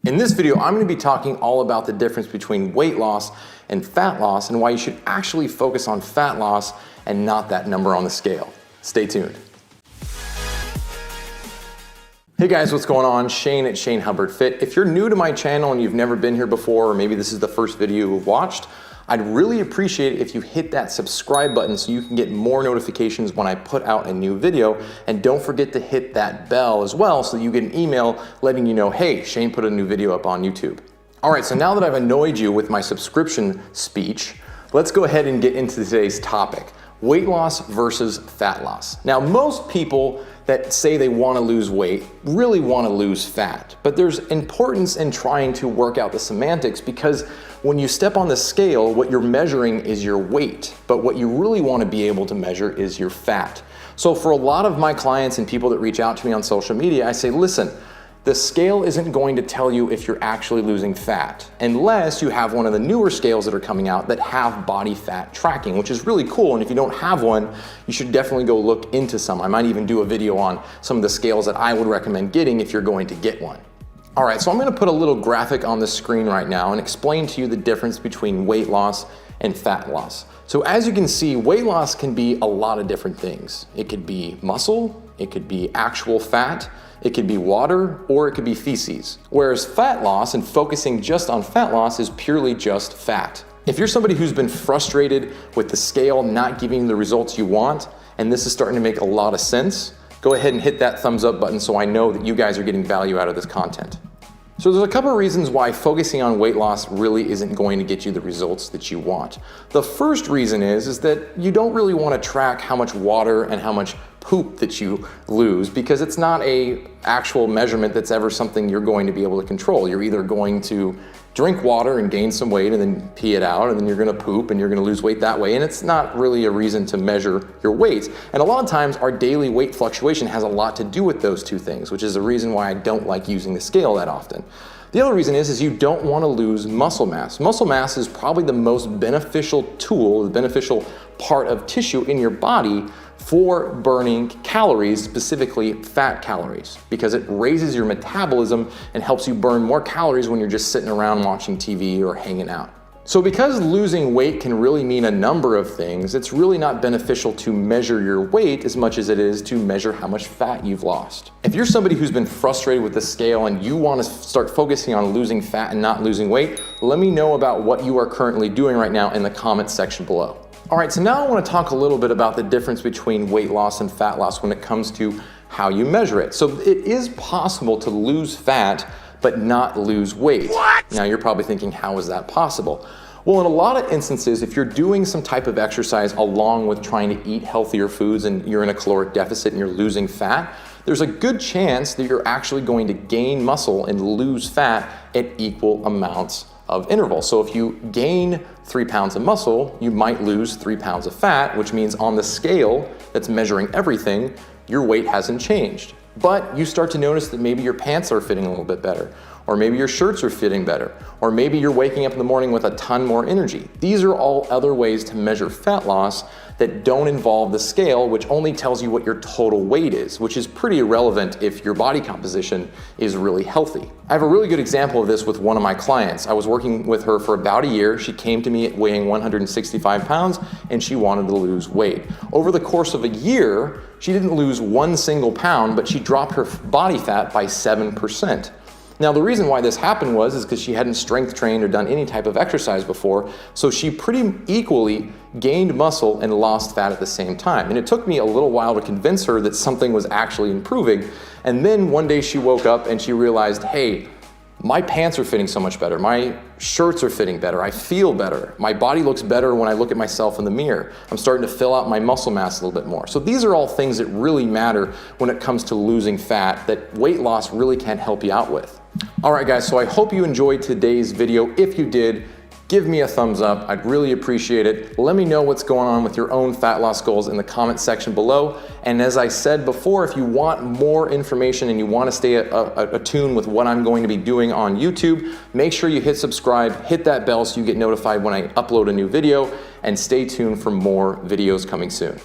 In this video, I'm going to be talking all about the difference between weight loss and fat loss and why you should actually focus on fat loss and not that number on the scale. Stay tuned. Hey guys, what's going on? Shane at Shane Hubbard Fit. If you're new to my channel and you've never been here before, or maybe this is the first video you've watched, I'd really appreciate it if you hit that subscribe button so you can get more notifications when I put out a new video. And don't forget to hit that bell as well so that you get an email letting you know, hey, Shane put a new video up on YouTube. All right, so now that I've annoyed you with my subscription speech, let's go ahead and get into today's topic: weight loss versus fat loss. Now, most people that say they want to lose weight really want to lose fat, but there's importance in trying to work out the semantics, because when you step on the scale, what you're measuring is your weight, but what you really want to be able to measure is your fat. So for a lot of my clients and people that reach out to me on social media, I say, listen, the scale isn't going to tell you if you're actually losing fat unless you have one of the newer scales that are coming out that have body fat tracking, which is really cool. And if you don't have one, you should definitely go look into some. I might even do a video on some of the scales that I would recommend getting if you're going to get one. All right, so I'm gonna put a little graphic on the screen right now and explain to you the difference between weight loss and fat loss. So as you can see, weight loss can be a lot of different things. It could be muscle, it could be actual fat, it could be water, or it could be feces. Whereas fat loss, and focusing just on fat loss, is purely just fat. If you're somebody who's been frustrated with the scale not giving you the results you want, and this is starting to make a lot of sense, go ahead and hit that thumbs up button so I know that you guys are getting value out of this content. So there's a couple of reasons why focusing on weight loss really isn't going to get you the results that you want. The first reason is that you don't really want to track how much water and how much poop that you lose, because it's not a actual measurement that's ever something you're going to be able to control. You're either going to drink water and gain some weight and then pee it out, and then you're gonna poop and you're gonna lose weight that way, and it's not really a reason to measure your weight. And a lot of times our daily weight fluctuation has a lot to do with those two things, which is the reason why I don't like using the scale that often. The other reason is you don't want to lose muscle mass. Muscle mass is probably the most beneficial tool, the beneficial part of tissue in your body for burning calories, specifically fat calories, because it raises your metabolism and helps you burn more calories when you're just sitting around watching TV or hanging out. So because losing weight can really mean a number of things, it's really not beneficial to measure your weight as much as it is to measure how much fat you've lost. If you're somebody who's been frustrated with the scale and you want to start focusing on losing fat and not losing weight, let me know about what you are currently doing right now in the comments section below. All right, so now I want to talk a little bit about the difference between weight loss and fat loss when it comes to how you measure it. So it is possible to lose fat but not lose weight. What? Now you're probably thinking, how is that possible? Well, in a lot of instances, if you're doing some type of exercise along with trying to eat healthier foods and you're in a caloric deficit and you're losing fat, there's a good chance that you're actually going to gain muscle and lose fat at equal amounts of interval. So if you gain 3 pounds of muscle, you might lose 3 pounds of fat, which means on the scale that's measuring everything, your weight hasn't changed. But you start to notice that maybe your pants are fitting a little bit better, or maybe your shirts are fitting better, or maybe you're waking up in the morning with a ton more energy. These are all other ways to measure fat loss that don't involve the scale, which only tells you what your total weight is, which is pretty irrelevant if your body composition is really healthy. I have a really good example of this with one of my clients. I was working with her for about a year. She came to me weighing 165 pounds and she wanted to lose weight. Over the course of a year, she didn't lose one single pound, but she dropped her body fat by 7%. Now, the reason why this happened is because she hadn't strength trained or done any type of exercise before, so she pretty equally gained muscle and lost fat at the same time. And it took me a little while to convince her that something was actually improving. And then one day she woke up and she realized, hey, my pants are fitting so much better. My shirts are fitting better. I feel better. My body looks better when I look at myself in the mirror. I'm starting to fill out my muscle mass a little bit more. So these are all things that really matter when it comes to losing fat that weight loss really can't help you out with. All right, guys, so I hope you enjoyed today's video. If you did, give me a thumbs up. I'd really appreciate it. Let me know what's going on with your own fat loss goals in the comment section below. And as I said before, if you want more information and you want to stay attuned with what I'm going to be doing on YouTube, make sure you hit subscribe, hit that bell so you get notified when I upload a new video, and stay tuned for more videos coming soon.